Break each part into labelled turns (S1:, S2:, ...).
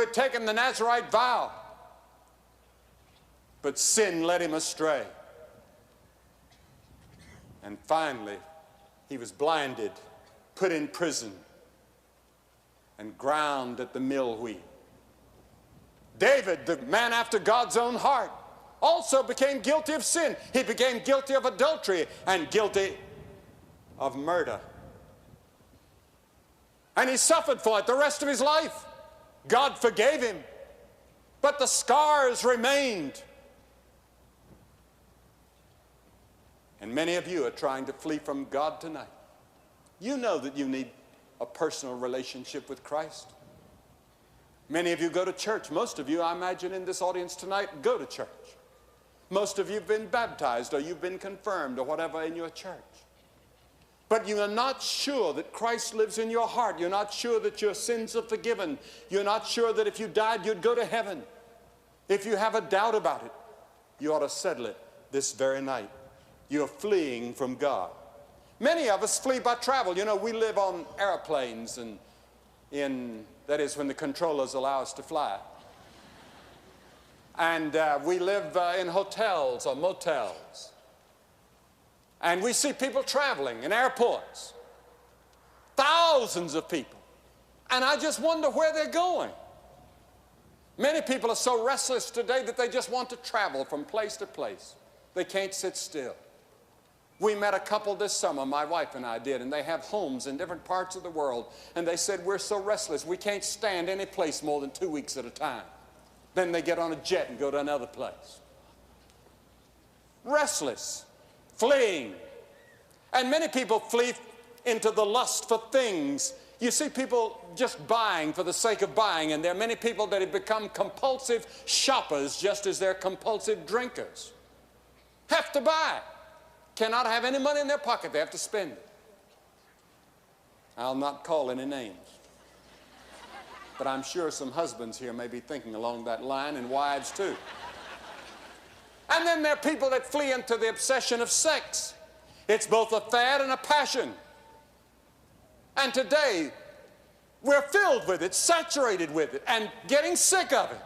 S1: had taken the Nazirite vow. But sin led him astray. And finally, he was blinded, put in prison, and ground at the mill wheel. David, the man after God's own heart, also became guilty of sin. He became guilty of adultery and guilty of murder. And he suffered for it the rest of his life. God forgave him, but the scars remained. And many of you are trying to flee from God tonight. You know that you need a personal relationship with Christ. Many of you go to church. Most of you, I imagine, in this audience tonight, go to church. Most of you have been baptized or you've been confirmed or whatever in your church. But you are not sure that Christ lives in your heart. You're not sure that your sins are forgiven. You're not sure that if you died, you'd go to heaven. If you have a doubt about it, you ought to settle it this very night. You're fleeing from God. Many of us flee by travel. You know, we live on airplanes, and that is when the controllers allow us to fly. And we live in hotels or motels. And we see people traveling in airports. Thousands of people. And I just wonder where they're going. Many people are so restless today that they just want to travel from place to place. They can't sit still. We met a couple this summer, my wife and I did, and they have homes in different parts of the world. And they said, we're so restless, we can't stand any place more than 2 weeks at a time. Then they get on a jet and go to another place. Restless, fleeing. And many people flee into the lust for things. You see people just buying for the sake of buying, and there are many people that have become compulsive shoppers just as they're compulsive drinkers. Have to buy. Cannot have any money in their pocket. They have to spend it. I'll not call any names. But I'm sure some husbands here may be thinking along that line, and wives too. And then there are people that flee into the obsession of sex. It's both a fad and a passion. And today, we're filled with it, saturated with it, and getting sick of it.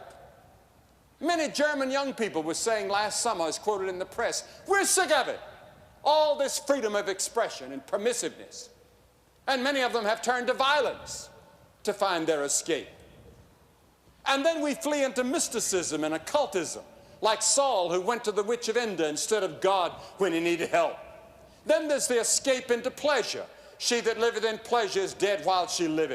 S1: Many German young people were saying last summer, as quoted in the press, we're sick of it. All this freedom of expression and permissiveness. And many of them have turned to violence to find their escape. And then we flee into mysticism and occultism, like Saul, who went to the witch of Endor instead of God when he needed help. Then there's the escape into pleasure. She that liveth in pleasure is dead while she liveth.